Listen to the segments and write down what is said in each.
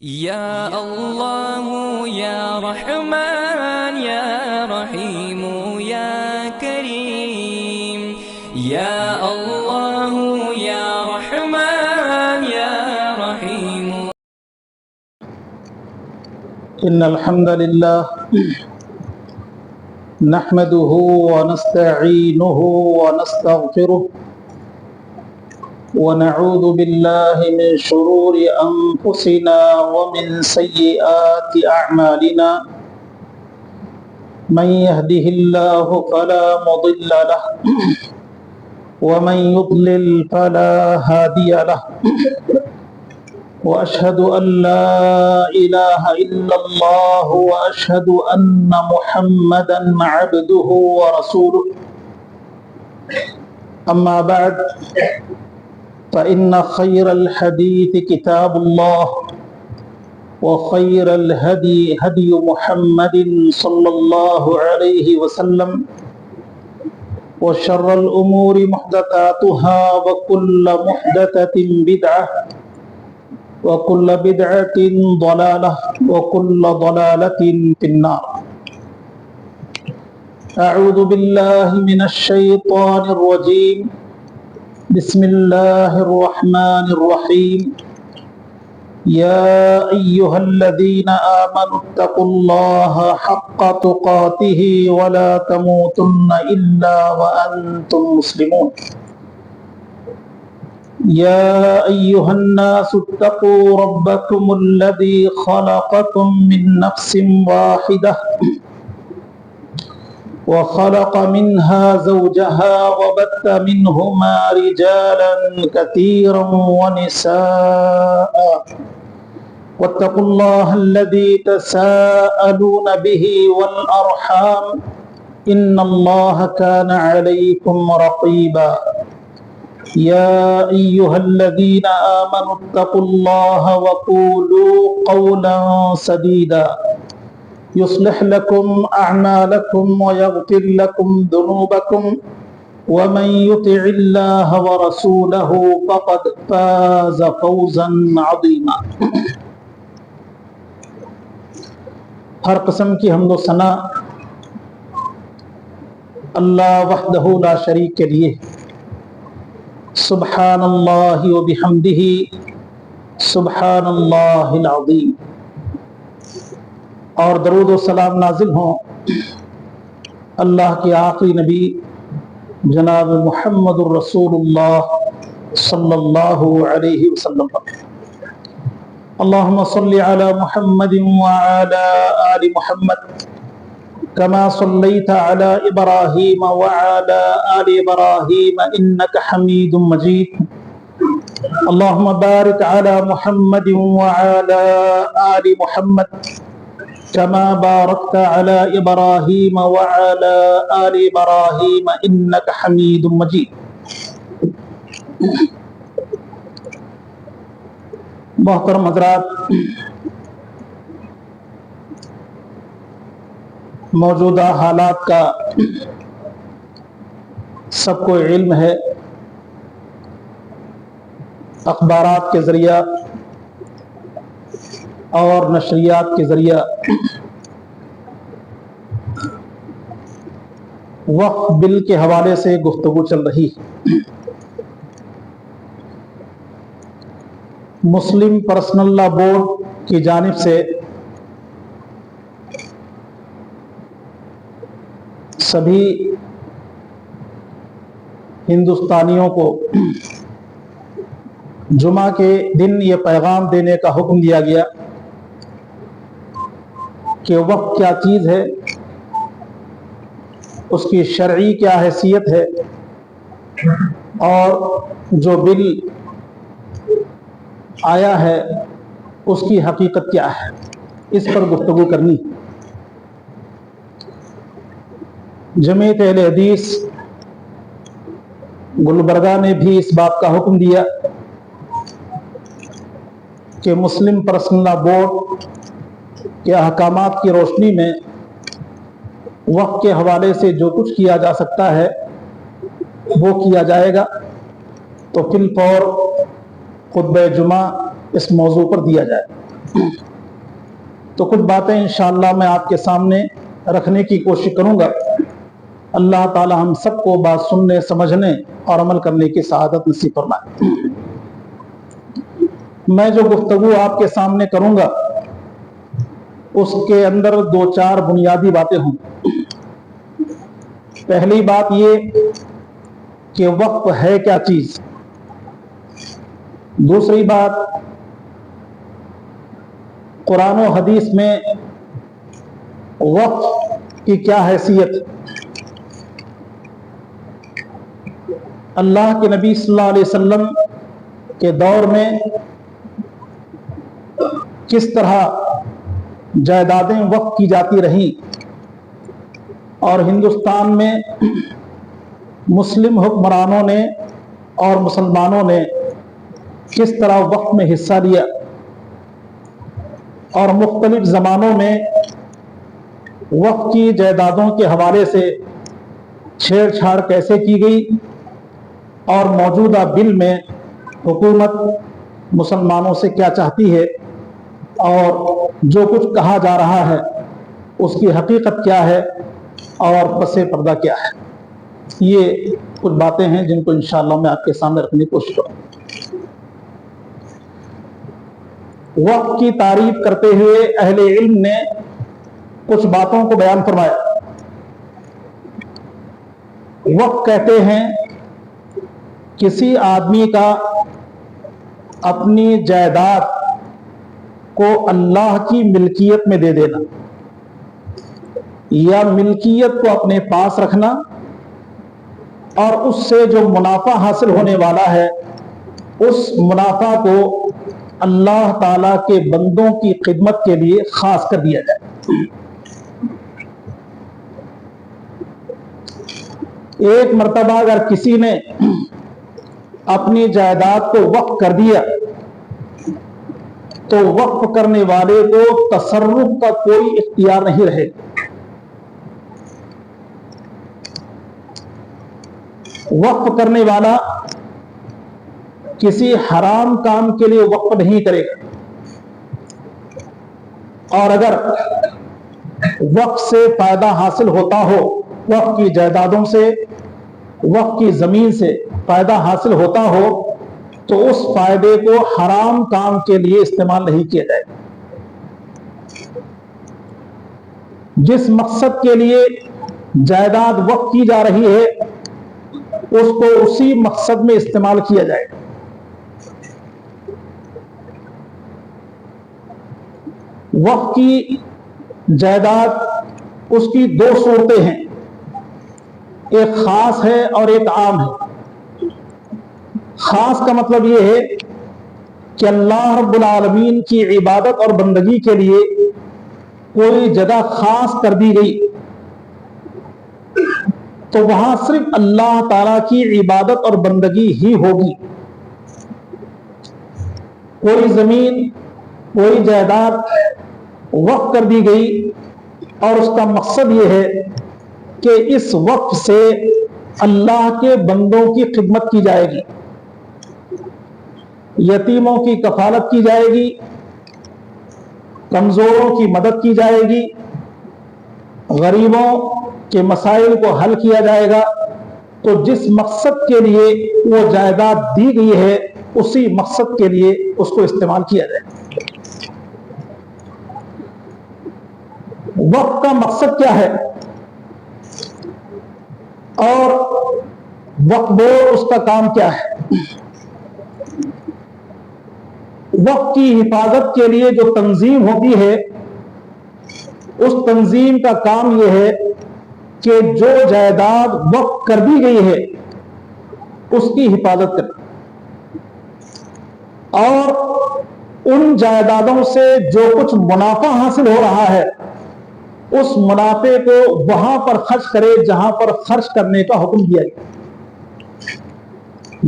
يا الله يا رحمن يا رحيم يا كريم يا الله يا رحمن يا رحيم. إن الحمد لله نحمده ونستعينه ونستغفره ونعوذ بالله من شرور أنفسنا ومن سيئات أعمالنا. من يهده الله فلا مضل له ومن يضلل فلا هادي له. وأشهد أن لا إله إلا الله وأشهد أن محمدا عبده ورسوله. أما بعد فإن خير الحديث كتاب الله وخير الهدي هدي محمد صلى الله عليه وسلم وشر الأمور محدثاتها وكل محدثة بدعة وكل بدعة ضلالة وكل ضلالة في النار. أعوذ بالله من الشيطان الرجيم. بسم الله الرحمن الرحيم. يا أيها الذين آمنوا اتقوا الله حق تقاته ولا تموتن إلا وأنتم مسلمون. يا أيها الناس اتقوا ربكم الذي خلقكم من نفس واحدة وخلق منها زوجها وبث منهما رجالا كثيرا ونساء واتقوا الله الذي تساءلون به والأرحام إن الله كان عليكم رقيبا. يا أيها الذين آمنوا اتقوا الله وقولوا قولا سديدا يصلح لكم أعمالكم ويغفر لكم ذنوبكم ومن يطع الله ورسوله فقد فاز فوزا عظيما. ہر قسم کی حمد و ثنا اللہ وحدہ لا شریک کے لیے. سبحان اللہ و بحمدہ سبحان اللہ العظیم. اور درود و سلام نازل ہوں اللہ کے آخری نبی جناب محمد الرسول اللہ صلی اللہ علیہ وسلم پر. اللہم صلی علی محمد وعلی آل محمد كما صليت على إبراهيم وعلى آل إبراهيم إنك حميد مجيد. اللهم بارك على محمد وعلى آل محمد كما باركت على إبراهيم وعلى آل إبراهيم إنك حميد مجيد. محترم حضرات، موجودہ حالات کا سب کو علم ہے. اخبارات کے ذریعہ اور نشریات کے ذریعہ وقف بل کے حوالے سے گفتگو چل رہی. مسلم پرسنل لا بورڈ کی جانب سے سبھی ہندوستانیوں کو جمعہ کے دن یہ پیغام دینے کا حکم دیا گیا کہ وقف کیا چیز ہے، اس کی شرعی کیا حیثیت ہے، اور جو بل آیا ہے اس کی حقیقت کیا ہے، اس پر گفتگو کرنی. جمعیت اہل حدیث گلبرگہ نے بھی اس بات کا حکم دیا کہ مسلم پرسنل لا بورڈ کے احکامات کی روشنی میں وقف کے حوالے سے جو کچھ کیا جا سکتا ہے وہ کیا جائے گا. تو فی الفور خطبہ جمعہ اس موضوع پر دیا جائے. تو کچھ باتیں انشاءاللہ میں آپ کے سامنے رکھنے کی کوشش کروں گا. اللہ تعالی ہم سب کو بات سننے، سمجھنے اور عمل کرنے کی سعادت نصیب فرمائے. میں جو گفتگو آپ کے سامنے کروں گا اس کے اندر 2-4 بنیادی باتیں ہوں. پہلی بات یہ کہ وقف ہے کیا چیز. دوسری بات قرآن و حدیث میں وقف کی کیا حیثیت. اللہ کے نبی صلی اللہ علیہ وسلم کے دور میں کس طرح جائیدادیں وقف کی جاتی رہیں اور ہندوستان میں مسلم حکمرانوں نے اور مسلمانوں نے کس طرح وقف میں حصہ لیا اور مختلف زمانوں میں وقف کی جائیدادوں کے حوالے سے چھیڑ چھاڑ کیسے کی گئی اور موجودہ بل میں حکومت مسلمانوں سے کیا چاہتی ہے اور جو کچھ کہا جا رہا ہے اس کی حقیقت کیا ہے اور پس پردہ کیا ہے. یہ کچھ باتیں ہیں جن کو انشاءاللہ میں آپ کے سامنے رکھنے کی کوشش کروں. وقف کی تعریف کرتے ہوئے اہل علم نے کچھ باتوں کو بیان فرمایا. وقف کہتے ہیں کسی آدمی کا اپنی جائیداد کو اللہ کی ملکیت میں دے دینا یا ملکیت کو اپنے پاس رکھنا اور اس سے جو منافع حاصل ہونے والا ہے اس منافع کو اللہ تعالی کے بندوں کی خدمت کے لیے خاص کر دیا جائے. ایک مرتبہ اگر کسی نے اپنی جائیداد کو وقف کر دیا تو وقف کرنے والے کو تصرف کا کوئی اختیار نہیں رہے. وقف کرنے والا کسی حرام کام کے لیے وقف نہیں کرے گا اور اگر وقف سے فائدہ حاصل ہوتا ہو، وقف کی جائیدادوں سے، وقف کی زمین سے فائدہ حاصل ہوتا ہو تو اس فائدے کو حرام کام کے لیے استعمال نہیں کیا جائے. جس مقصد کے لیے جائیداد وقف کی جا رہی ہے اس کو اسی مقصد میں استعمال کیا جائے. وقف کی جائیداد اس کی 2 صورتیں ہیں، ایک خاص ہے اور ایک عام ہے. خاص کا مطلب یہ ہے کہ اللہ رب العالمین کی عبادت اور بندگی کے لیے کوئی جگہ خاص کر دی گئی تو وہاں صرف اللہ تعالی کی عبادت اور بندگی ہی ہوگی. کوئی زمین، کوئی جائیداد وقف کر دی گئی اور اس کا مقصد یہ ہے کہ اس وقف سے اللہ کے بندوں کی خدمت کی جائے گی، یتیموں کی کفالت کی جائے گی، کمزوروں کی مدد کی جائے گی، غریبوں کے مسائل کو حل کیا جائے گا. تو جس مقصد کے لیے وہ جائیداد دی گئی ہے اسی مقصد کے لیے اس کو استعمال کیا جائے. وقف کا مقصد کیا ہے اور وقف بورڈ اس کا کام کیا ہے؟ وقف کی حفاظت کے لیے جو تنظیم ہوتی ہے اس تنظیم کا کام یہ ہے کہ جو جائیداد وقف کر دی گئی ہے اس کی حفاظت کرنا اور ان جائیدادوں سے جو کچھ منافع حاصل ہو رہا ہے اس منافع کو وہاں پر خرچ کرے جہاں پر خرچ کرنے کا حکم دیا گیا.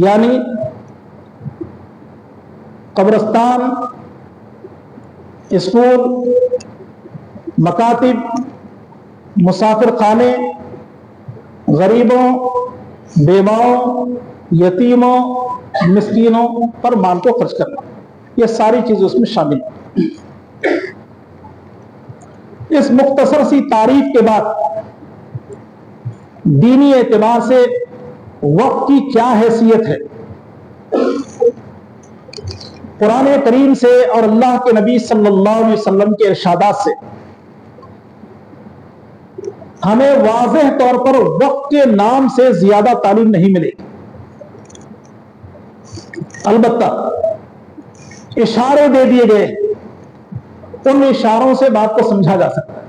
یعنی قبرستان، اسکول، مکاتب، مسافر خانے، غریبوں، بیواؤں، یتیموں، مسکینوں پر مال کو خرچ کرنا، یہ ساری چیزیں اس میں شامل ہیں. اس مختصر سی تعریف کے بعد دینی اعتبار سے وقت کی کیا حیثیت ہے، قرآن کریم سے اور اللہ کے نبی صلی اللہ علیہ وسلم کے ارشادات سے ہمیں واضح طور پر وقت کے نام سے زیادہ تعلیم نہیں ملے گی۔ البتہ اشارے دے دیے گئے، ان اشاروں سے بات کو سمجھا جا سکتا ہے۔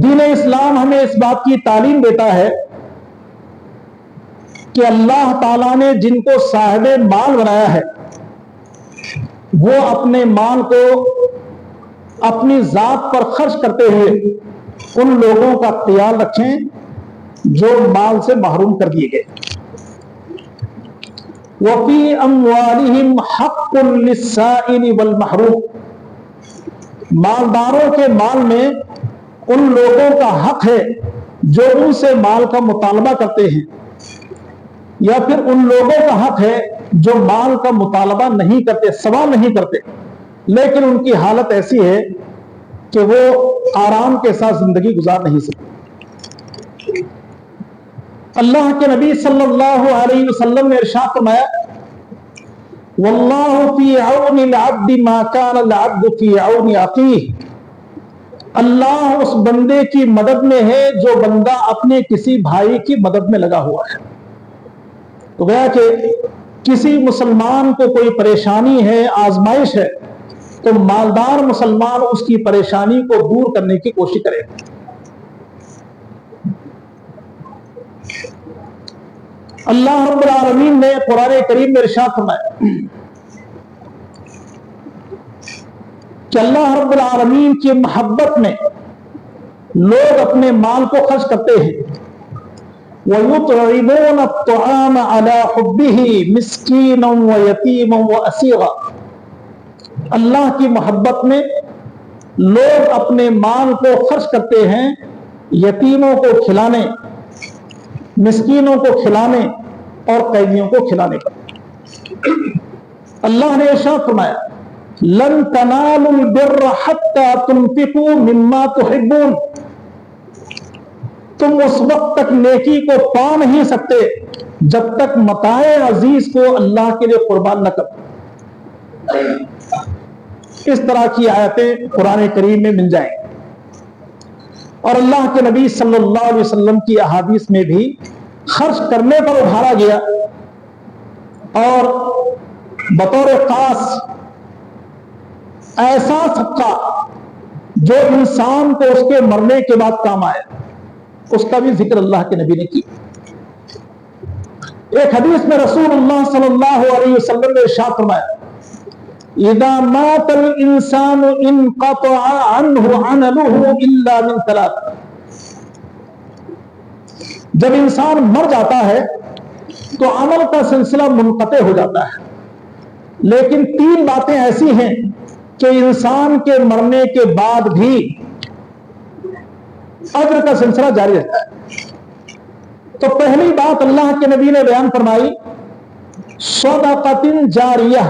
دین اسلام ہمیں اس بات کی تعلیم دیتا ہے کہ اللہ تعالیٰ نے جن کو صاحب مال بنایا ہے وہ اپنے مال کو اپنی ذات پر خرچ کرتے ہوئے ان لوگوں کا خیال رکھیں جو مال سے محروم کر دیے گئے۔ وَفِي أَمْوَالِهِمْ حَقٌّ لِلسَّائِلِ وَالْمَحْرُومِ، مالداروں کے مال میں ان لوگوں کا حق ہے جو ان سے مال کا مطالبہ کرتے ہیں، یا پھر ان لوگوں کا حق ہے جو مال کا مطالبہ نہیں کرتے، سوال نہیں کرتے، لیکن ان کی حالت ایسی ہے کہ وہ آرام کے ساتھ زندگی گزار نہیں سکتے۔ اللہ کے نبی صلی اللہ علیہ وسلم نے ارشاد فرمایا واللہ فی عون العبد ما کان العبد فی عون اخیہ، اللہ اس بندے کی مدد میں ہے جو بندہ اپنے کسی بھائی کی مدد میں لگا ہوا ہے۔ تو گویا کہ کسی مسلمان کو کوئی پریشانی ہے، آزمائش ہے، تو مالدار مسلمان اس کی پریشانی کو دور کرنے کی کوشش کرے۔ اللہ رب العالمین نے قرآن کریم میں ارشاد فرمایا کہ اللہ رب العالمین کی محبت میں لوگ اپنے مال کو خرچ کرتے ہیں۔ وَيُطْعِمُونَ الطَّعَامَ عَلَى حُبِّهِ مِسْكِينًا وَيَتِيمًا وَأَسِيرًا، اللہ کی محبت میں لوگ اپنے مال کو خرچ کرتے ہیں یتیموں کو کھلانے، مسکینوں کو کھلانے اور قیدیوں کو کھلانے پر۔ اللہ نے ارشاد فرمایا لن تنالوا البر حتى تنفقوا مما تحبون، تم اس وقت تک نیکی کو پا نہیں سکتے جب تک متاع عزیز کو اللہ کے لیے قربان نہ کرو۔ اس طرح کی آیتیں قرآن کریم میں مل جائیں، اور اللہ کے نبی صلی اللہ علیہ وسلم کی احادیث میں بھی خرچ کرنے پر ابھارا گیا، اور بطور خاص ایسا صدقہ جو انسان کو اس کے مرنے کے بعد کام آئے، اس کا بھی ذکر اللہ کے نبی نے کیا۔ ایک حدیث میں رسول اللہ صلی اللہ علیہ وسلم نے ارشاد فرمایا اذا مات الانسان انقطع عنه عمله الا من ثلاث، جب انسان مر جاتا ہے تو عمل کا سلسلہ منقطع ہو جاتا ہے، لیکن تین باتیں ایسی ہیں کہ انسان کے مرنے کے بعد بھی اجر کا سلسلہ جاری رہتا ہے۔ تو پہلی بات اللہ کے نبی نے بیان فرمائی صدقۃ جاریہ،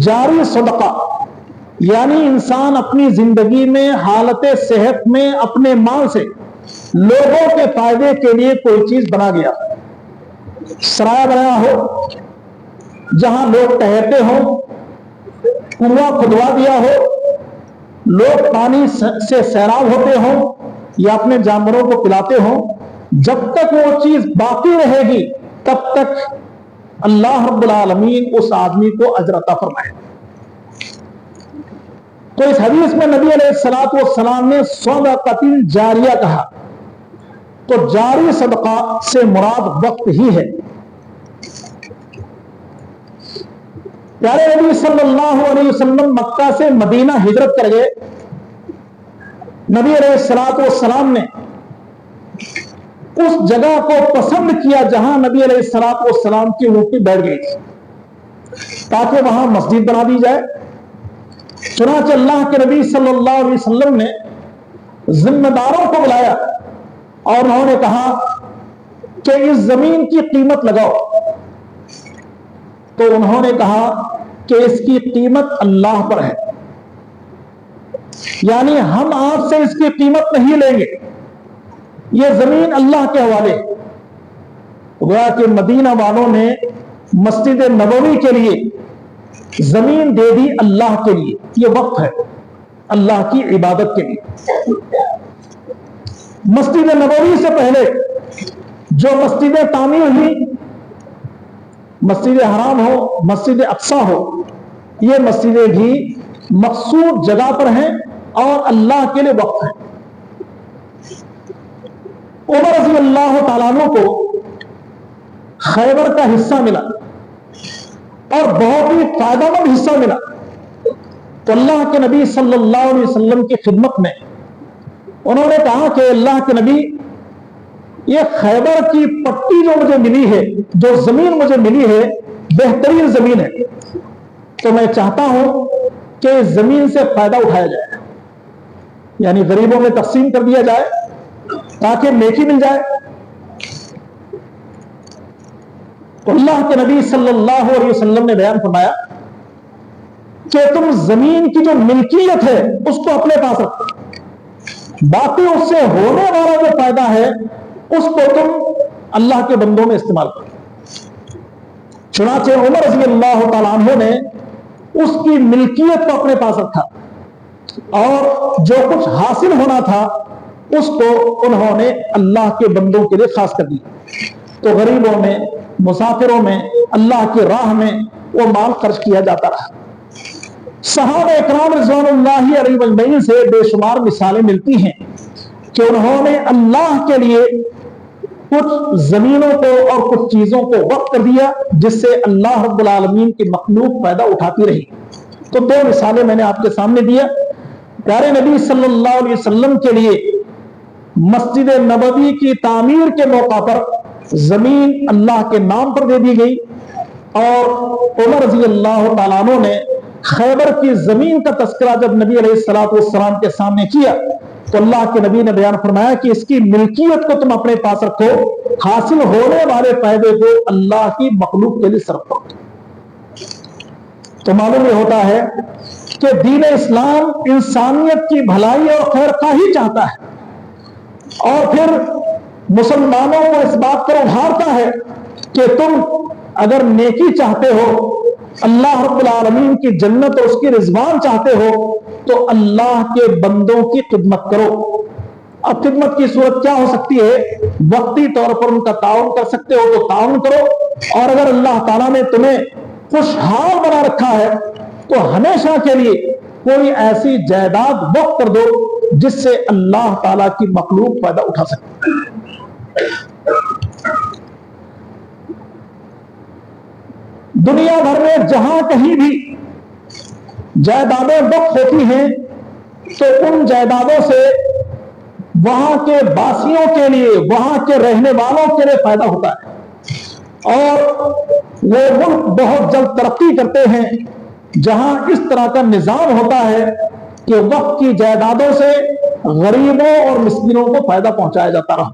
جاری صدقہ، یعنی انسان اپنی زندگی میں حالت صحت میں اپنے مال سے لوگوں کے فائدے کے لیے کوئی چیز بنا گیا، سرایہ بنایا ہو، جہاں لوگ ٹہرتے ہوں، کنواں کھدوا دیا ہو، لوگ پانی سے سیراب ہوتے ہوں یا اپنے جانوروں کو پلاتے ہوں، جب تک وہ چیز باقی رہے گی تب تک اللہ رب العالمین اس آدمی کو اجر عطا فرمائے۔ تو اس حدیث میں نبی علیہ الصلوۃ والسلام نے صدقۃ جاریہ کہا، تو جاری صدقہ سے مراد وقت ہی ہے۔ پیارے نبی صلی اللہ علیہ وسلم مکہ سے مدینہ ہجرت کر گئے، نبی علیہ الصلوۃ والسلام نے اس جگہ کو پسند کیا جہاں نبی علیہ الصلوۃ والسلام کی روٹی بیٹھ گئی تھی، تاکہ وہاں مسجد بنا دی جائے۔ چنانچہ اللہ کے نبی صلی اللہ علیہ وسلم نے ذمہ داروں کو بلایا اور انہوں نے کہا کہ اس زمین کی قیمت لگاؤ، تو انہوں نے کہا کہ اس کی قیمت اللہ پر ہے، یعنی ہم آپ سے اس کی قیمت نہیں لیں گے، یہ زمین اللہ کے حوالے۔ گویا کہ مدینہ والوں نے مسجد نبوی کے لیے زمین دے دی اللہ کے لیے، یہ وقف ہے اللہ کی عبادت کے لیے۔ مسجد نبوی سے پہلے جو مسجدیں تعمیر ہوئی، مسجد حرام ہو، مسجد اقصی ہو، یہ مسجدیں بھی مخصوص جگہ پر ہیں اور اللہ کے لیے وقف ہیں۔ عمر رضی اللہ تعالیٰ عنہ کو خیبر کا حصہ ملا اور بہت ہی فائدہ مند حصہ ملا، تو اللہ کے نبی صلی اللہ علیہ وسلم کی خدمت میں انہوں نے کہا کہ اللہ کے نبی، یہ خیبر کی پٹی جو مجھے ملی ہے، جو زمین مجھے ملی ہے، بہترین زمین ہے، تو میں چاہتا ہوں کہ اس زمین سے فائدہ اٹھایا جائے، یعنی غریبوں میں تقسیم کر دیا جائے تاکہ نیکی مل جائے۔ تو اللہ کے نبی صلی اللہ علیہ وسلم نے بیان فرمایا کہ تم زمین کی جو ملکیت ہے اس کو اپنے پاس رکھو، باقی اس سے ہونے والا جو فائدہ ہے اس کو تم اللہ کے بندوں میں استعمال کرو۔ چنانچہ عمر رضی اللہ تعالیٰ عنہ نے اس کی ملکیت کو اپنے پاس رکھا اور جو کچھ حاصل ہونا تھا اس کو انہوں نے اللہ کے بندوں کے لیے خاص کر دیا۔ تو غریبوں میں، مسافروں میں، اللہ کی راہ میں وہ مال خرچ کیا جاتا رہا۔ صحابہ اکرام رضوان اللہ علیہ اجمعین سے بے شمار مثالیں ملتی ہیں کہ انہوں نے اللہ کے لیے کچھ زمینوں کو اور کچھ چیزوں کو وقف کر دیا جس سے اللہ رب العالمین کی مخلوق فائدہ اٹھاتی رہی۔ تو دو مثالیں میں نے آپ کے سامنے دیا۔ پیارے نبی صلی اللہ علیہ وسلم کے لیے مسجد نبوی کی تعمیر کے موقع پر زمین اللہ کے نام پر دے دی گئی، اور عمر رضی اللہ تعالیٰ عنہ نے خیبر کی زمین کا تذکرہ جب نبی علیہ الصلوۃ والسلام کے سامنے کیا تو اللہ کے نبی نے بیان فرمایا کہ اس کی ملکیت کو تم اپنے پاس رکھو، حاصل ہونے والے فائدے کو اللہ کی مخلوق کے لیے صرف کرو۔ تو معلوم یہ ہوتا ہے کہ دین اسلام انسانیت کی بھلائی اور خیر خواہی چاہتا ہے، اور پھر مسلمانوں کو اس بات پر ابھارتا ہے کہ تم اگر نیکی چاہتے ہو، اللہ رب العالمین کی جنت اور اس کی رضوان چاہتے ہو، تو اللہ کے بندوں کی خدمت کرو۔ اب خدمت کی صورت کیا ہو سکتی ہے؟ وقتی طور پر ان کا تعاون کر سکتے ہو تو تعاون کرو، اور اگر اللہ تعالیٰ نے تمہیں خوشحال بنا رکھا ہے تو ہمیشہ کے لیے کوئی ایسی جائیداد وقف کر دو جس سے اللہ تعالیٰ کی مخلوق فائدہ اٹھا سکے۔ دنیا بھر میں جہاں کہیں بھی جائیدادیں وقف ہوتی ہیں تو ان جائیدادوں سے وہاں کے باسیوں کے لیے، وہاں کے رہنے والوں کے لیے فائدہ ہوتا ہے، اور وہ ملک بہت جلد ترقی کرتے ہیں جہاں اس طرح کا نظام ہوتا ہے کہ وقف کی جائیدادوں سے غریبوں اور مسکینوں کو فائدہ پہنچایا جاتا رہا۔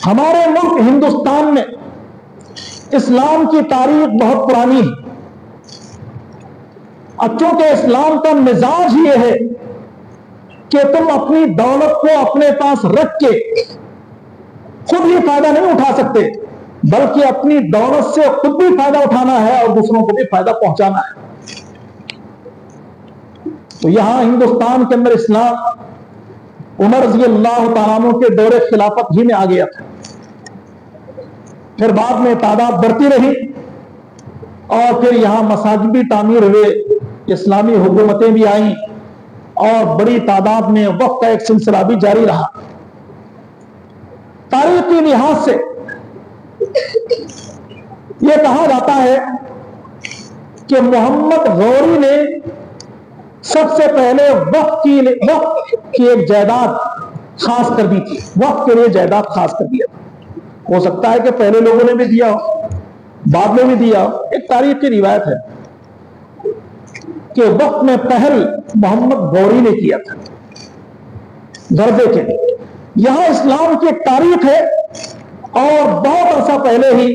ہمارے ملک ہندوستان میں اسلام کی تاریخ بہت پرانی ہے، اور چونکہ اسلام کا مزاج یہ ہے کہ تم اپنی دولت کو اپنے پاس رکھ کے خود ہی فائدہ نہیں اٹھا سکتے، بلکہ اپنی دولت سے خود بھی فائدہ اٹھانا ہے اور دوسروں کو بھی فائدہ پہنچانا ہے۔ تو یہاں ہندوستان کے اندر اسلام عمر رضی اللہ تعالیٰ عنہ کے دور خلافت ہی میں آ گیا تھا، پھر بعد میں تعداد بڑھتی رہی، اور پھر یہاں مساجد بھی تعمیر ہوئے، اسلامی حکومتیں بھی آئیں، اور بڑی تعداد میں وقف کا ایک سلسلہ بھی جاری رہا۔ تاریخی لحاظ سے یہ کہا جاتا ہے کہ محمد غوری نے سب سے پہلے وقف کی ایک جائیداد خاص کر دی تھی، وقف کے لیے جائیداد خاص کر دیا تھا۔ ہو سکتا ہے کہ پہلے لوگوں نے بھی دیا ہو، بعد میں بھی دیا ہو، ایک تاریخ کی روایت ہے کہ وقت میں پہل محمد غوری نے کیا تھا درجے کے۔ یہاں اسلام کی ایک تاریخ ہے، اور بہت عرصہ پہلے ہی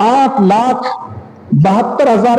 8,72,000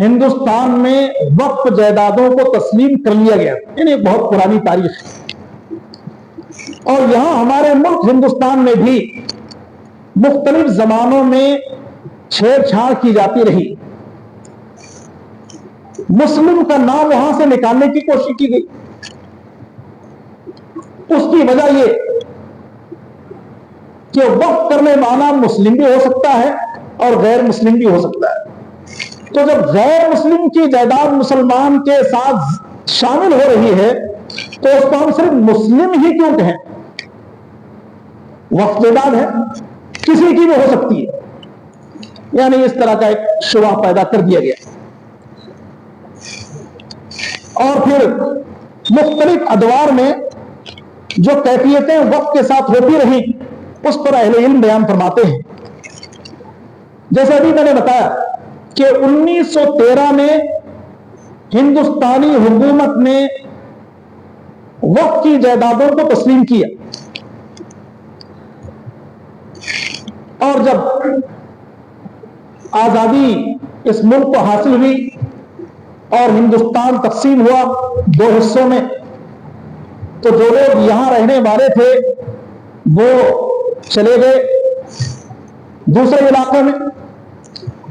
ہندوستان میں وقف جائیدادوں کو تسلیم کر لیا گیا، یعنی ایک بہت پرانی تاریخ ہے۔ اور یہاں ہمارے ملک ہندوستان میں بھی مختلف زمانوں میں چھیڑ چھاڑ کی جاتی رہی۔ مسلم کا نام وہاں سے نکالنے کی کوشش کی گئی۔ اس کی وجہ یہ کہ وقف کرنے والا مسلم بھی ہو سکتا ہے اور غیر مسلم بھی ہو سکتا ہے۔ تو جب غیر مسلم کی جائیداد مسلمان کے ساتھ شامل ہو رہی ہے تو اس کو ہم صرف مسلم ہی کیوں کہیں؟ وقف جائیداد ہے، کسی کی بھی ہو سکتی ہے، یعنی اس طرح کا ایک شبہ پیدا کر دیا گیا۔ اور پھر مختلف ادوار میں جو کیفیتیں وقت کے ساتھ ہوتی رہی اس پر اہل علم بیان فرماتے ہیں۔ جیسے ابھی میں نے بتایا کہ 1913 میں ہندوستانی حکومت نے وقف کی جائیدادوں کو تسلیم کیا، اور جب آزادی اس ملک کو حاصل ہوئی اور ہندوستان تقسیم ہوا دو حصوں میں، تو جو لوگ یہاں رہنے والے تھے وہ چلے گئے دوسرے علاقوں میں۔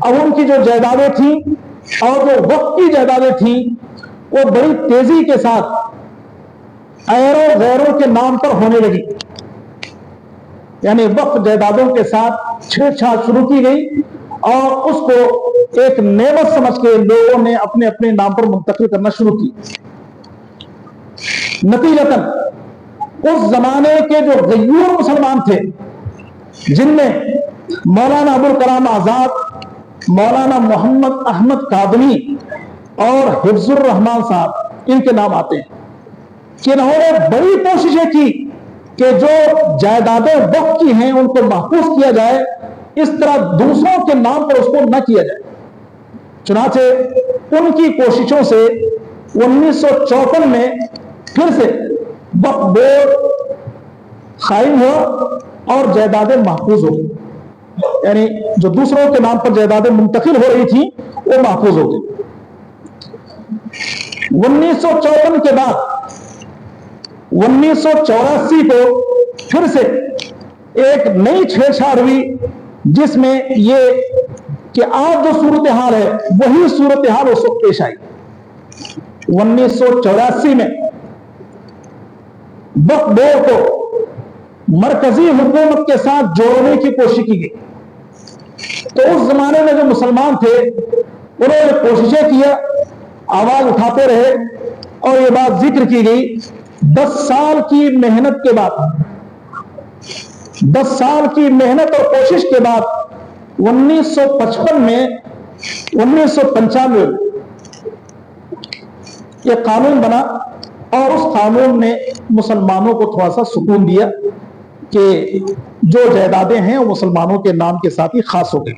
اب ان کی جو جائیدادیں تھیں اور جو وقف کی جائیدادیں تھیں وہ بڑی تیزی کے ساتھ ایروں غیروں کے نام پر ہونے لگی، یعنی وقف جائیدادوں کے ساتھ چھیڑ چھاڑ شروع کی گئی اور اس کو ایک نعمت سمجھ کے لوگوں نے اپنے اپنے نام پر منتقل کرنا شروع کی۔ نتیجتاً اس زمانے کے جو غیور مسلمان تھے، جن میں مولانا ابوالکلام آزاد، مولانا محمد احمد کاظمی اور حفظ الرحمان صاحب، ان کے نام آتے ہیں کہ انہوں نے بڑی کوششیں کی کہ جو جائیدادیں وقف کی ہیں ان کو محفوظ کیا جائے، اس طرح دوسروں کے نام پر اس کو نہ کیا جائے۔ چنانچہ ان کی کوششوں سے 1954 میں پھر سے وقف بورڈ قائم ہوا اور جائیدادیں محفوظ ہو گئی، یعنی جو دوسروں کے نام پر جائیدادیں منتقل ہو رہی تھیں وہ محفوظ ہو گئی۔ 1954 کے بعد 1984 کو پھر سے ایک نئی چھیڑ چھاڑ ہوئی، جس میں یہ کہ آج جو صورتحال ہے وہی صورتحال اس وقت پیش آئی۔ 1984 میں وقف بورڈ کو مرکزی حکومت کے ساتھ جوڑنے کی کوشش کی گئی، تو اس زمانے میں جو مسلمان تھے انہوں نے کوششیں کیا، آواز اٹھاتے رہے، اور یہ بات ذکر کی گئی 10 سال کی محنت کے بعد، 10 سال کی محنت اور کوشش کے بعد 1955 میں 1995 یہ قانون بنا، اور اس قانون نے مسلمانوں کو تھوڑا سا سکون دیا کہ جو جائیدادیں ہیں وہ مسلمانوں کے نام کے ساتھ ہی خاص ہو گئی۔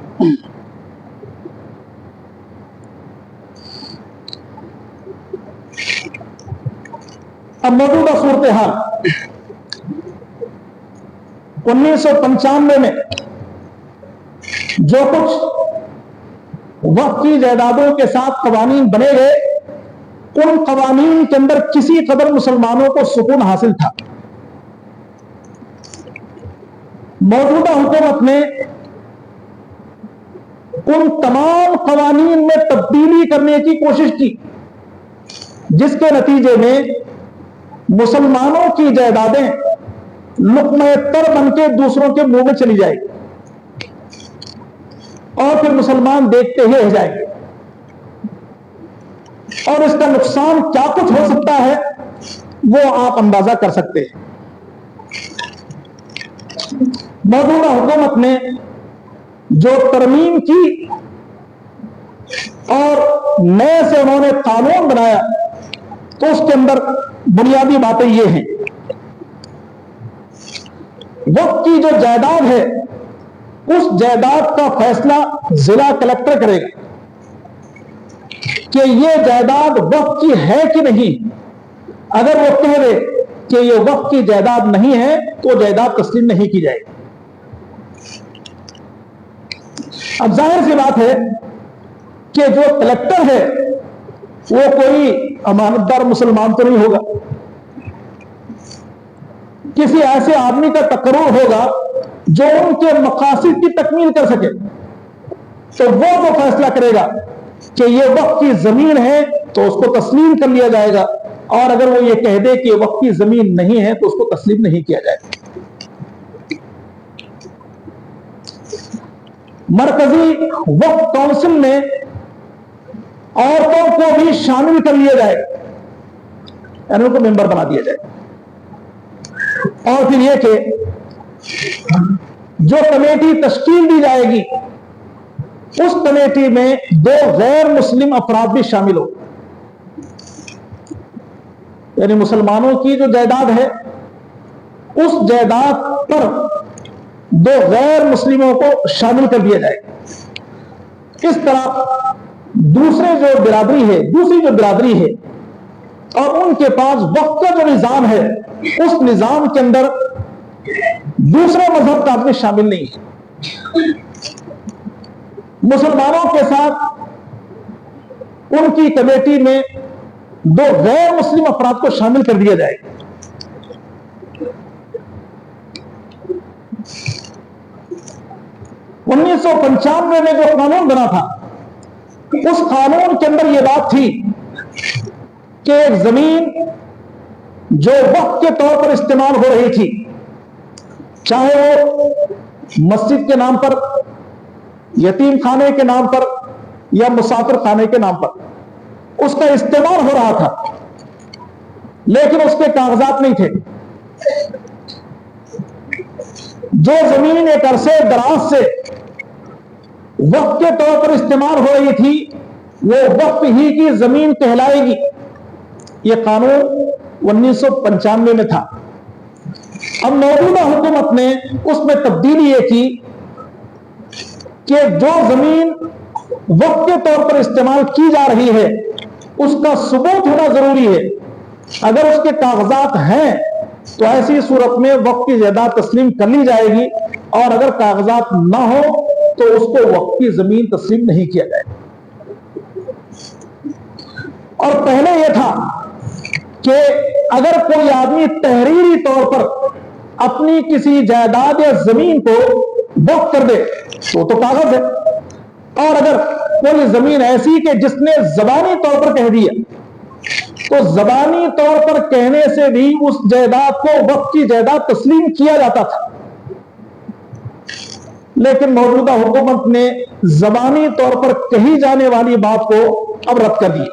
اب موجودہ صورتحال 1995 میں جو کچھ وقف کی جائیدادوں کے ساتھ قوانین بنے گئے، ان قوانین کے اندر کسی قدر مسلمانوں کو سکون حاصل تھا۔ موجودہ حکومت نے ان تمام قوانین میں تبدیلی کرنے کی کوشش کی، جس کے نتیجے میں مسلمانوں کی جائیدادیں لقمہ تر بن کے دوسروں کے منہ میں چلی جائے گی، اور پھر مسلمان دیکھتے ہی رہ جائیں گے، اور اس کا نقصان کیا کچھ ہو سکتا ہے وہ آپ اندازہ کر سکتے ہیں۔ موجودہ حکومت نے جو ترمیم کی اور نئے سے انہوں نے قانون بنایا، تو اس کے اندر بنیادی باتیں یہ ہیں۔ وقف کی جو جائیداد ہے اس جائیداد کا فیصلہ ضلع کلکٹر کرے گا کہ یہ جائیداد وقف کی ہے کہ نہیں۔ اگر وہ کہہ دے کہ یہ وقف کی جائیداد نہیں ہے تو جائیداد تسلیم نہیں کی جائے گی۔ اب ظاہر سی بات ہے کہ جو کلیکٹر ہے وہ کوئی امانتدار مسلمان تو نہیں ہوگا، کسی ایسے آدمی کا تقرر ہوگا جو ان کے مقاصد کی تکمیل کر سکے، تو وہ جو فیصلہ کرے گا کہ یہ وقف کی زمین ہے تو اس کو تسلیم کر لیا جائے گا، اور اگر وہ یہ کہہ دے کہ وقف کی زمین نہیں ہے تو اس کو تسلیم نہیں کیا جائے گا۔ مرکزی وقف کونسل میں عورتوں کو بھی شامل کر لیا جائے گا، یعنی ان کو ممبر بنا دیا جائے گا۔ اور پھر یہ کہ جو کمیٹی تشکیل دی جائے گی اس کمیٹی میں 2 غیر مسلم افراد بھی شامل ہو، یعنی مسلمانوں کی جو جائیداد ہے اس جائیداد پر 2 غیر مسلموں کو شامل کر دیا جائے گا۔ اس طرح دوسری جو برادری ہے اور ان کے پاس وقت کا جو نظام ہے اس نظام کے اندر دوسرے مذہب کا آدمی شامل نہیں ہے، مسلمانوں کے ساتھ ان کی کمیٹی میں 2 غیر مسلم افراد کو شامل کر دیا جائے گا۔ 1995 میں جو قانون بنا تھا اس قانون کے اندر یہ بات تھی کہ ایک زمین جو وقف کے طور پر استعمال ہو رہی تھی، چاہے وہ مسجد کے نام پر، یتیم خانے کے نام پر یا مسافر خانے کے نام پر اس کا استعمال ہو رہا تھا، لیکن اس کے کاغذات نہیں تھے۔ جو زمین ایک عرصے دراز سے وقف کے طور پر استعمال ہو رہی تھی وہ وقف ہی کی زمین کہلائے گی۔ یہ قانون 1995 میں تھا۔ اب موجودہ حکومت نے اس میں تبدیلی یہ کی کہ جو زمین وقف کے طور پر استعمال کی جا رہی ہے اس کا ثبوت ہونا ضروری ہے۔ اگر اس کے کاغذات ہیں تو ایسی صورت میں وقف کی جائیداد تسلیم کر لی جائے گی، اور اگر کاغذات نہ ہو تو اس کو وقف کی زمین تسلیم نہیں کیا جائے گا۔ اور پہلے یہ تھا کہ اگر کوئی آدمی تحریری طور پر اپنی کسی جائیداد یا زمین کو وقف کر دے تو کاغذ ہے، اور اگر کوئی زمین ایسی کہ جس نے زبانی طور پر کہہ دیا تو زبانی طور پر کہنے سے بھی اس جائیداد کو وقف کی جائیداد تسلیم کیا جاتا تھا، لیکن موجودہ حکومت نے زبانی طور پر کہی جانے والی بات کو اب رد کر دی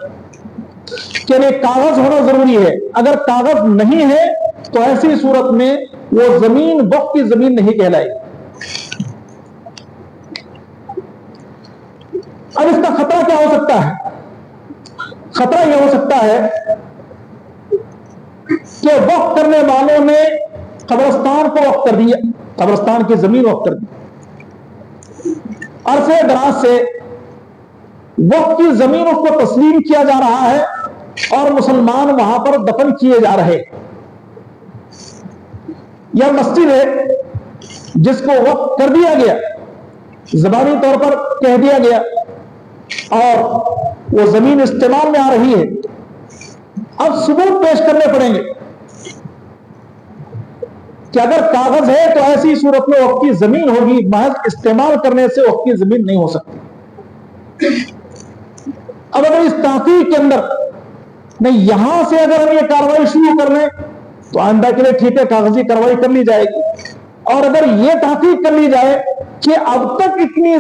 کہ کاغذ ہونا ضروری ہے۔ اگر کاغذ نہیں ہے تو ایسی صورت میں وہ زمین وقف کی زمین نہیں کہلائے۔ اب اس کا خطرہ کیا ہو سکتا ہے؟ خطرہ یہ ہو سکتا ہے کہ وقف کرنے والوں نے قبرستان کو وقف کر دیا، قبرستان کی زمین وقف کر دی، عرصے دراز سے وقف کی زمین اس کو تسلیم کیا جا رہا ہے اور مسلمان وہاں پر دفن کیے جا رہے، یا مسجد ہے جس کو وقف کر دیا گیا، زبانی طور پر کہہ دیا گیا اور وہ زمین استعمال میں آ رہی ہے، اب ثبوت پیش کرنے پڑیں گے کہ اگر کاغذ ہے تو ایسی صورت میں وقف کی زمین ہوگی، محض استعمال کرنے سے وقف کی زمین نہیں ہو سکتی۔ اب اگر اس تحقیق کے اندر نہیں یہاں سے اگر ہم یہ کاروائی شروع کر لیں تو آئندہ کے لیے ٹھیک ہے، کاغذی کاروائی کر لی جائے گی، اور اگر یہ تحقیق کر لی جائے کہ اب تک کتنی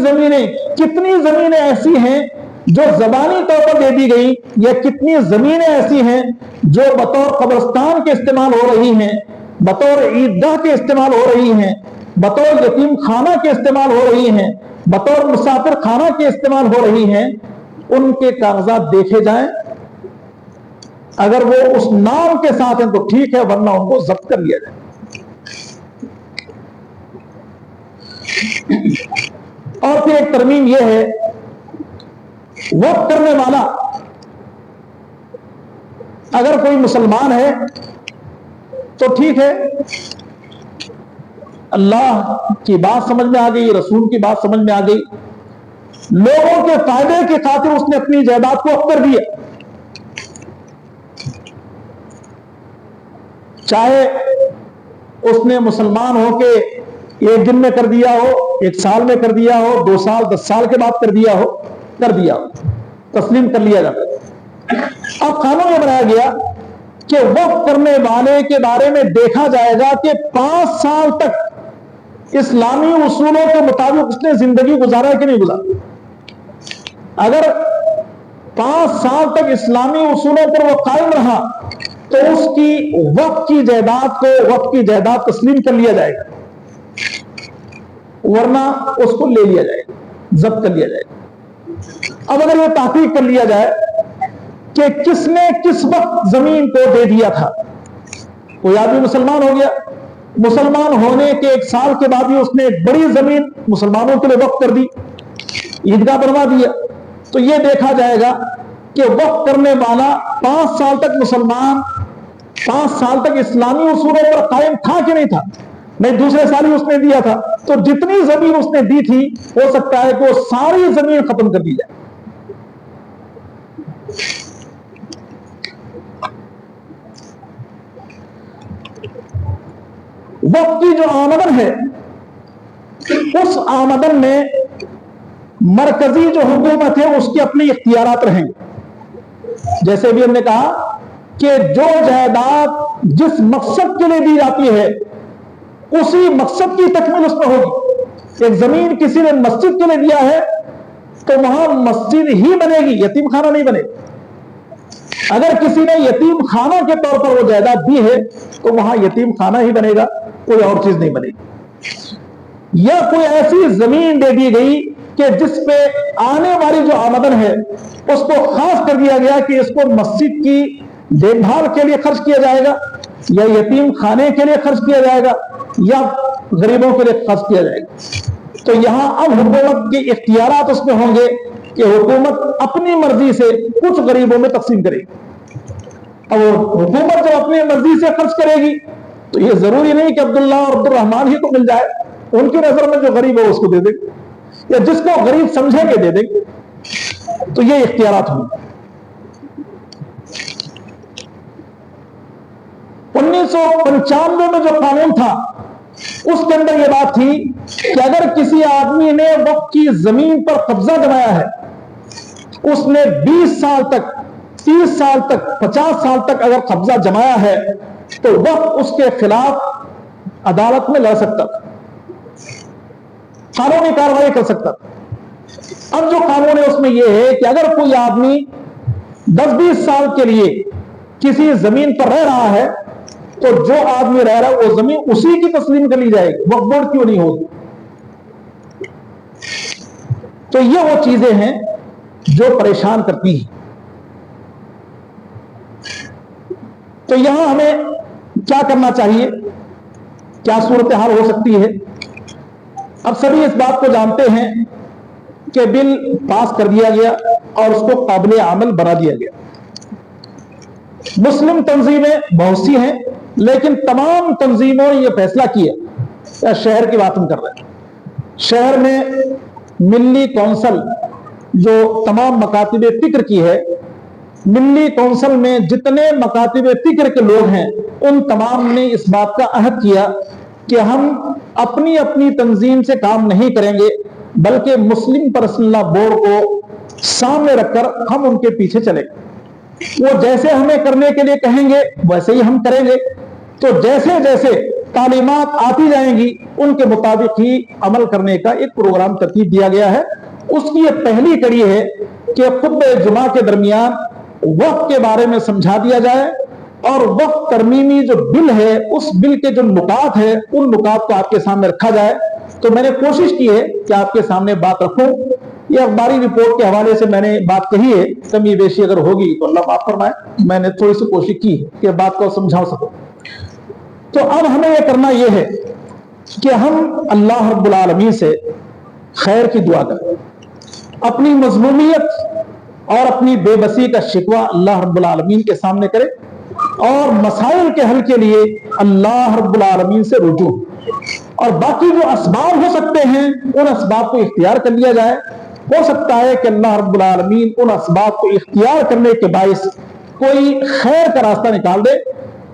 زمینیں ایسی ہیں جو زبانی طور پر دے دی گئی، یا کتنی زمینیں ایسی ہیں جو بطور قبرستان کے استعمال ہو رہی ہیں، بطور عیدگاہ کے استعمال ہو رہی ہیں، بطور یتیم خانہ کے استعمال ہو رہی ہیں، بطور مسافر خانہ کے استعمال ہو رہی ہیں، ان کے کاغذات دیکھے جائیں، اگر وہ اس نام کے ساتھ ہیں تو ٹھیک ہے، ورنہ ان کو ضبط کر لیا جائے۔ اور پھر ایک ترمیم یہ ہے، وقف کرنے والا اگر کوئی مسلمان ہے تو ٹھیک ہے، اللہ کی بات سمجھ میں آ گئی، رسول کی بات سمجھ میں آ گئی، لوگوں کے فائدے کی خاطر اس نے اپنی جائیداد کو وقف کر دیا، چاہے اس نے مسلمان ہو کے ایک دن میں کر دیا ہو، ایک سال میں کر دیا ہو، 2 سال 10 سال کے بعد کر دیا ہو، تسلیم کر لیا جاتا ہے۔ اب قانون یہ بنایا گیا کہ وقف کرنے والے کے بارے میں دیکھا جائے گا کہ 5 سال تک اسلامی اصولوں کے مطابق اس نے زندگی گزارا کہ نہیں گزارا۔ اگر 5 سال تک اسلامی اصولوں پر وہ قائم رہا تو اس کی وقف کی جائیداد تسلیم کر لیا جائے گا، ورنہ اس کو لے لیا جائے گا، ضبط کر لیا جائے گا۔ اب اگر یہ تحقیق کر لیا جائے کہ کس نے کس وقت زمین کو دے دیا تھا، کوئی آدمی مسلمان ہو گیا، مسلمان ہونے کے 1 سال کے بعد ہی اس نے ایک بڑی زمین مسلمانوں کے لیے وقف کر دی، عیدگاہ بنوا دیا، تو یہ دیکھا جائے گا کہ وقف کرنے والا 5 سال تک مسلمان، 5 سال تک اسلامی اصولوں پر قائم تھا کہ نہیں تھا، نہیں دوسرے سال ہی اس نے دیا تھا، تو جتنی زمین اس نے دی تھی ہو سکتا ہے کہ وہ ساری زمین ختم کر دی جائے۔ وقت کی جو آمدن ہے، اس آمدن میں مرکزی جو حکومت ہے اس کے اپنے اختیارات رہیں گے۔ جیسے بھی ہم نے کہا کہ جو جائیداد جس مقصد کے لیے دی جاتی ہے اسی مقصد کی تکمیل اس میں ہوگی۔ ایک زمین کسی نے مسجد کے لیے دیا ہے تو وہاں مسجد ہی بنے گی، یتیم خانہ نہیں بنے گا۔ اگر کسی نے یتیم خانہ کے طور پر وہ جائیداد دی ہے تو وہاں یتیم خانہ ہی بنے گا، کوئی اور چیز نہیں بنے گی۔ یا کوئی ایسی زمین دے دی گئی کہ جس پہ آنے والی جو آمدن ہے اس کو خاص کر دیا گیا کہ اس کو مسجد کی دیکھ بھال کے لیے خرچ کیا جائے گا، یا یتیم خانے کے لیے خرچ کیا جائے گا، یا غریبوں کے لیے خرچ کیا جائے گا۔ تو یہاں اب حکومت کے اختیارات اس میں ہوں گے کہ حکومت اپنی مرضی سے کچھ غریبوں میں تقسیم کرے گی۔ اب حکومت جب اپنی مرضی سے خرچ کرے گی تو یہ ضروری نہیں کہ عبداللہ اور عبد الرحمان ہی کو مل جائے، ان کی نظر میں جو غریب ہے اس کو دے دیں گے، یا جس کو غریب سمجھیں گے دے دیں گے۔ تو یہ اختیارات ہوں گے۔ 1995 میں جو قانون تھا اس کے اندر یہ بات تھی کہ اگر کسی آدمی نے وقف کی زمین پر قبضہ جمایا ہے، اس نے 20 سال تک، 30 سال تک، 50 سال تک اگر قبضہ جمایا ہے تو وقف اس کے خلاف عدالت میں لڑ سکتا تھا، قانونی کارروائی کر سکتا تھا۔ اب جو قانون ہے اس میں یہ ہے کہ اگر کوئی آدمی 10-20 سال کے لیے کسی زمین پر رہ رہا ہے تو جو آدمی رہ رہا ہے وہ زمین اسی کی تسلیم کر لی جائے گی، وقف بورڈ کیوں نہیں ہوگی۔ تو یہ وہ چیزیں ہیں جو پریشان کرتی ہیں۔ تو یہاں ہمیں کیا کرنا چاہیے، کیا صورتحال ہو سکتی ہے؟ اب سبھی اس بات کو جانتے ہیں کہ بل پاس کر دیا گیا اور اس کو قابل عمل بنا دیا گیا۔ مسلم تنظیمیں بہت سی ہیں لیکن تمام تنظیموں نے یہ فیصلہ کیا، شہر کی بات ہم کر رہے ہیں، شہر میں ملی کونسل جو تمام مکاتب فکر کی ہے، ملی کونسل میں جتنے مکاتب فکر کے لوگ ہیں ان تمام نے اس بات کا عہد کیا کہ ہم اپنی اپنی تنظیم سے کام نہیں کریں گے بلکہ مسلم پرسنل لا بورڈ کو سامنے رکھ کر ہم ان کے پیچھے چلیں گے۔ وہ جیسے ہمیں کرنے کے لیے کہیں گے ویسے ہی ہم کریں گے، تو جیسے جیسے تعلیمات آتی جائیں گی ان کے مطابق ہی عمل کرنے کا ایک پروگرام ترتیب دیا گیا ہے۔ اس کی یہ پہلی کڑی ہے کہ خطبہ جمعہ کے درمیان وقف کے بارے میں سمجھا دیا جائے اور وقف ترمیمی جو بل ہے اس بل کے جو نکات ہے ان نکات کو آپ کے سامنے رکھا جائے۔ تو میں نے کوشش کی ہے کہ آپ کے سامنے بات رکھوں، یہ اخباری رپورٹ کے حوالے سے میں نے بات کہی ہے، کمی بیشی اگر ہوگی تو اللہ معاف فرمائے، میں نے تھوڑی سی کوشش کی ہے کہ بات کو سمجھا سکوں۔ تو اب ہمیں یہ کرنا یہ ہے کہ ہم اللہ رب العالمین سے خیر کی دعا کریں، اپنی مظلومیت اور اپنی بے بسی کا شکوہ اللہ رب العالمین کے سامنے کریں اور مسائل کے حل کے لیے اللہ رب العالمین سے رجوع، اور باقی جو اسباب ہو سکتے ہیں ان اسباب کو اختیار کر لیا جائے ہو سکتا ہے کہ اللہ رب العالمین ان اسباب کو اختیار کرنے کے باعث کوئی خیر کا راستہ نکال دے،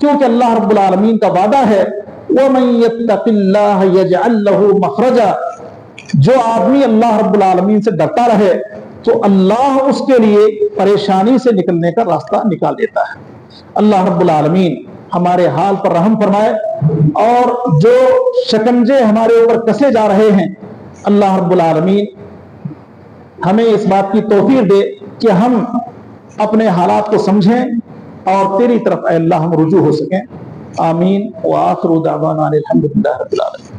کیونکہ اللہ رب العالمین کا وعدہ ہے وَمَن يَتَّقِ اللَّهَ يَجْعَلْ لَهُ مَخْرَجًا، جو آدمی اللہ رب العالمین سے ڈرتا رہے تو اللہ اس کے لیے پریشانی سے نکلنے کا راستہ نکال دیتا ہے۔ اللہ رب العالمین ہمارے حال پر رحم فرمائے، اور جو شکنجے ہمارے اوپر کسے جا رہے ہیں، اللہ رب العالمین ہمیں اس بات کی توفیق دے کہ ہم اپنے حالات کو سمجھیں اور تیری طرف اے اللہ ہم رجوع ہو سکیں۔ آمین۔ وآخر دعوانا الحمدللہ رب العالمین۔